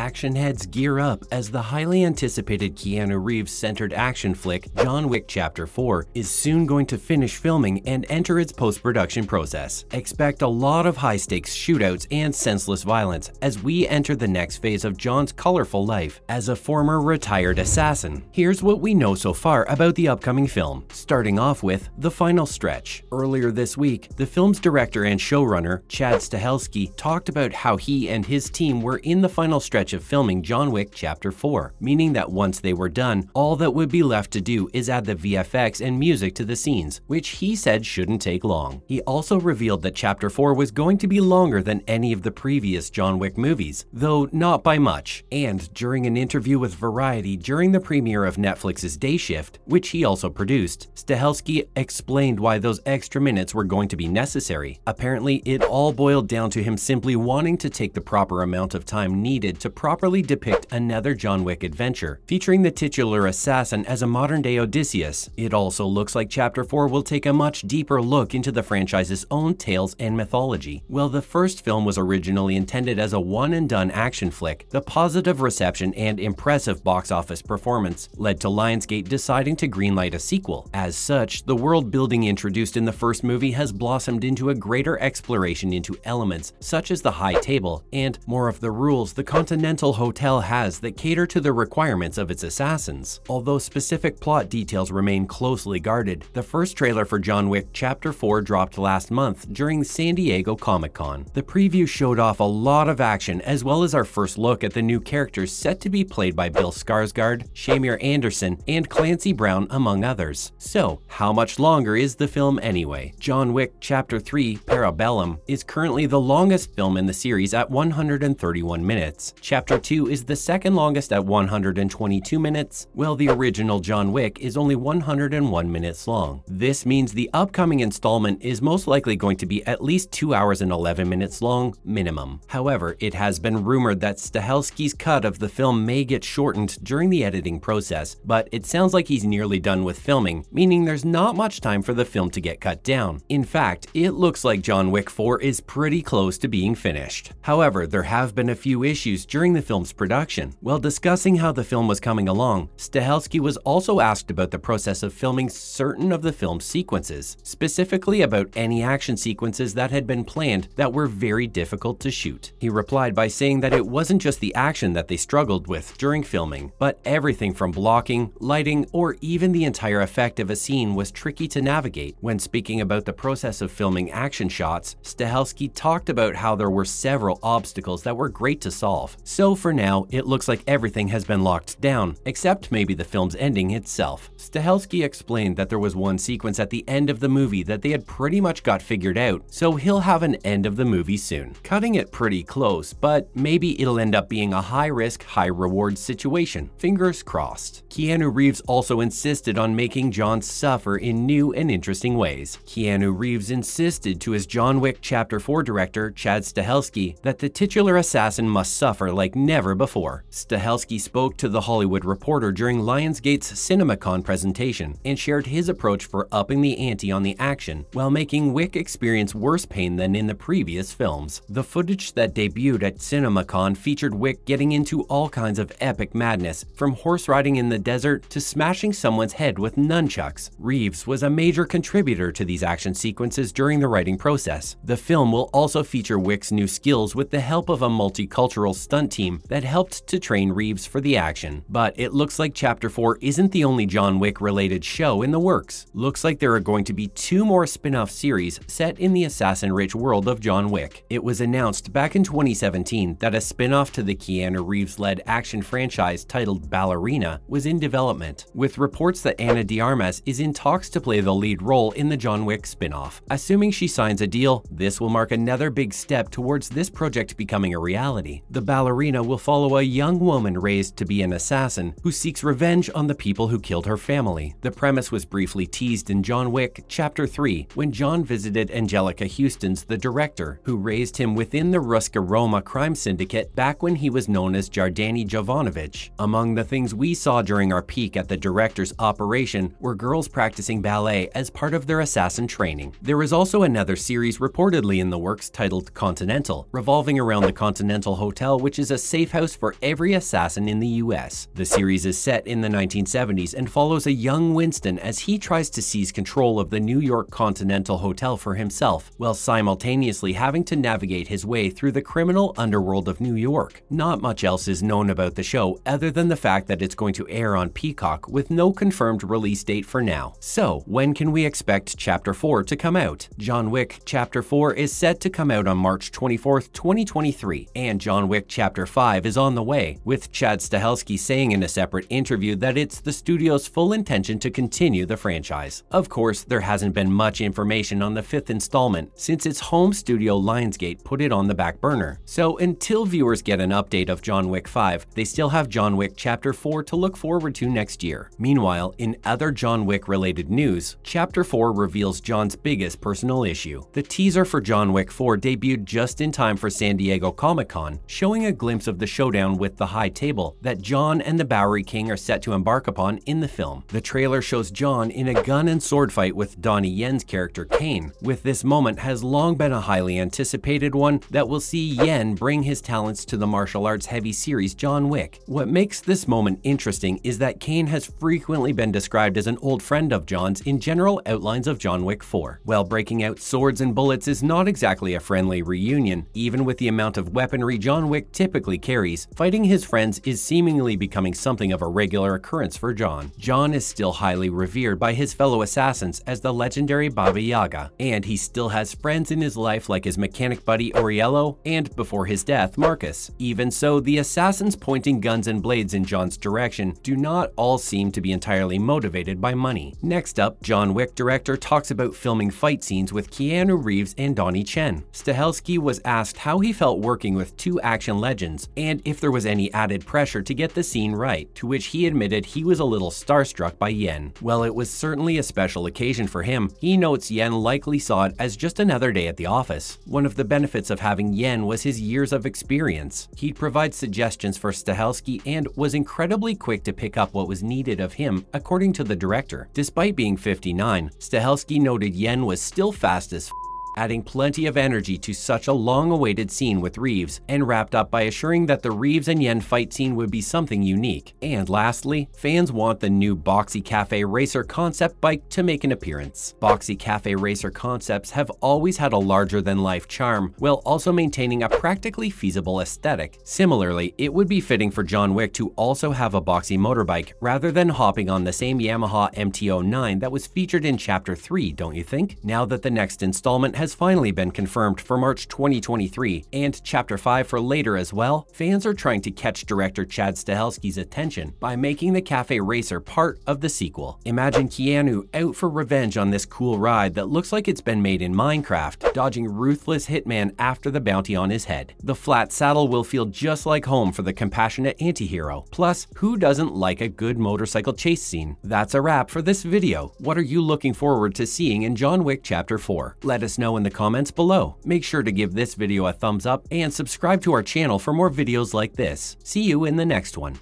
action heads gear up as the highly anticipated Keanu Reeves-centered action flick John Wick Chapter 4 is soon going to finish filming and enter its post-production process. Expect a lot of high-stakes shootouts and senseless violence as we enter the next phase of John's colorful life as a former retired assassin. Here's what we know so far about the upcoming film, starting off with the final stretch. Earlier this week, the film's director and showrunner, Chad Stahleski, talked about how he and his team were in the final stretch of filming John Wick Chapter 4, meaning that once they were done, all that would be left to do is add the VFX and music to the scenes, which he said shouldn't take long. He also revealed that Chapter 4 was going to be longer than any of the previous John Wick movies, though not by much. And during an interview with Variety during the premiere of Netflix's Day Shift, which he also produced, Stahelski explained why those extra minutes were going to be necessary. Apparently, it all boiled down to him simply wanting to take the proper amount of time needed to properly depict another John Wick adventure, featuring the titular assassin as a modern-day Odysseus. It also looks like Chapter 4 will take a much deeper look into the franchise's own tales and mythology. While the first film was originally intended as a one-and-done action flick, the positive reception and impressive box office performance led to Lionsgate deciding to greenlight a sequel. As such, the world building introduced in the first movie has blossomed into a greater exploration into elements such as the High Table and more of the rules the Continental Hotel has that cater to the requirements of its assassins. Although specific plot details remain closely guarded, the first trailer for John Wick Chapter 4 dropped last month during San Diego Comic-Con. The preview showed off a lot of action as well as our first look at the new characters set to be played by Bill Skarsgård, Shamir Anderson, and Clancy Brown, among others. So, how much longer is the film anyway? John Wick Chapter 3, Parabellum, is currently the longest film in the series at 131 minutes. Chapter 2 is the second longest at 122 minutes, while the original John Wick is only 101 minutes long. This means the upcoming installment is most likely going to be at least 2 hours and 11 minutes long, minimum. However, it has been rumored that Stahelski's cut of the film may get shortened during the editing process, but it sounds like he's nearly done with filming, meaning there's not much time for the film to get cut down. In fact, it looks like John Wick 4 is pretty close to being finished. However, there have been a few issues during the film's production. While discussing how the film was coming along, Stahelski was also asked about the process of filming certain of the film's sequences, specifically about any action sequences that had been planned that were very difficult to shoot. He replied by saying that it wasn't just the action that they struggled with during filming, but everything from blocking, lighting, or even the entire effect of a scene was tricky to navigate. When speaking about the process of filming action shots, Stahelski talked about how there were several obstacles that were great to solve. So for now, it looks like everything has been locked down, except maybe the film's ending itself. Stahelski explained that there was one sequence at the end of the movie that they had pretty much got figured out, so he'll have an end of the movie soon. Cutting it pretty close, but maybe it'll end up being a high-risk, high-reward situation. Fingers crossed. Keanu Reeves also insisted on making John suffer in new and interesting ways. Keanu Reeves insisted to his John Wick Chapter 4 director, Chad Stahleski, that the titular assassin must suffer like never before. Stahelski spoke to The Hollywood Reporter during Lionsgate's CinemaCon presentation and shared his approach for upping the ante on the action while making Wick experience worse pain than in the previous films. The footage that debuted at CinemaCon featured Wick getting into all kinds of epic madness, from horse riding in the desert to smashing someone's head with nunchucks. Reeves was a major contributor to these action sequences during the writing process. The film will also feature Wick's new skills with the help of a multicultural stunt team that helped to train Reeves for the action. But it looks like Chapter 4 isn't the only John Wick-related show in the works. Looks like there are going to be 2 more spin-off series set in the assassin-rich world of John Wick. It was announced back in 2017 that a spin-off to the Keanu Reeves-led action franchise titled Ballerina was in development, with reports that Ana de Armas is in talks to play the lead role in the John Wick spin-off. Assuming she signs a deal, this will mark another big step towards this project becoming a reality. The Ballerina will follow a young woman raised to be an assassin who seeks revenge on the people who killed her family. The premise was briefly teased in John Wick Chapter 3 when John visited Angelica Houston's the director, who raised him within the Ruska Roma crime syndicate back when he was known as Jardani Jovanovic. Among the things we saw during our peek at the director's operation were girls practicing ballet as part of their assassin training. There is also another series reportedly in the works titled Continental, revolving around the Continental Hotel, which is a safe house for every assassin in the US. The series is set in the 1970s and follows a young Winston as he tries to seize control of the New York Continental Hotel for himself, while simultaneously having to navigate his way through the criminal underworld of New York. Not much else is known about the show other than the fact that it's going to air on Peacock with no confirmed release date for now. So, when can we expect Chapter 4 to come out? John Wick Chapter 4 is set to come out on March 24th, 2023, and John Wick Chapter 5 is on the way, with Chad Stahleski saying in a separate interview that it's the studio's full intention to continue the franchise. Of course, there hasn't been much information on the 5th installment since its home studio Lionsgate put it on the back burner. So until viewers get an update of John Wick 5, they still have John Wick Chapter 4 to look forward to next year. Meanwhile, in other John Wick related news, Chapter 4 reveals John's biggest personal issue. The teaser for John Wick 4 debuted just in time for San Diego Comic-Con, showing a glimpse of the showdown with the High Table that John and the Bowery King are set to embark upon in the film. The trailer shows John in a gun and sword fight with Donnie Yen's character Kane, with this moment has long been a highly anticipated one that will see Yen bring his talents to the martial arts heavy series John Wick. What makes this moment interesting is that Kane has frequently been described as an old friend of John's in general outlines of John Wick 4. While breaking out swords and bullets is not exactly a friendly reunion, even with the amount of weaponry John Wick typically carries, fighting his friends is seemingly becoming something of a regular occurrence for John. John is still highly revered by his fellow assassins as the legendary Baba Yaga, and he still has friends in his life like his mechanic buddy Auriello and, before his death, Marcus. Even so, the assassins pointing guns and blades in John's direction do not all seem to be entirely motivated by money. Next up, John Wick director talks about filming fight scenes with Keanu Reeves and Donnie Chen. Stahelski was asked how he felt working with two action legends and if there was any added pressure to get the scene right, to which he admitted he was a little starstruck by Yen. Well, it was certainly a special occasion for him. He notes Yen likely saw it as just another day at the office. One of the benefits of having Yen was his years of experience. He'd provide suggestions for Stahelski and was incredibly quick to pick up what was needed of him, according to the director. Despite being 59, Stahelski noted Yen was still fast as adding plenty of energy to such a long-awaited scene with Reeves, and wrapped up by assuring that the Reeves and Yen fight scene would be something unique. And lastly, fans want the new Boxy Cafe Racer concept bike to make an appearance. Boxy Cafe Racer concepts have always had a larger-than-life charm, while also maintaining a practically feasible aesthetic. Similarly, it would be fitting for John Wick to also have a boxy motorbike, rather than hopping on the same Yamaha MT-09 that was featured in Chapter 3, don't you think? Now that the next installment has finally been confirmed for March 2023, and Chapter 5 for later as well, fans are trying to catch director Chad Stahelski's attention by making the Cafe Racer part of the sequel. Imagine Keanu out for revenge on this cool ride that looks like it's been made in Minecraft, dodging ruthless hitman after the bounty on his head. The flat saddle will feel just like home for the compassionate anti-hero. Plus, who doesn't like a good motorcycle chase scene? That's a wrap for this video. What are you looking forward to seeing in John Wick Chapter 4? Let us know in the comments below. Make sure to give this video a thumbs up and subscribe to our channel for more videos like this. See you in the next one.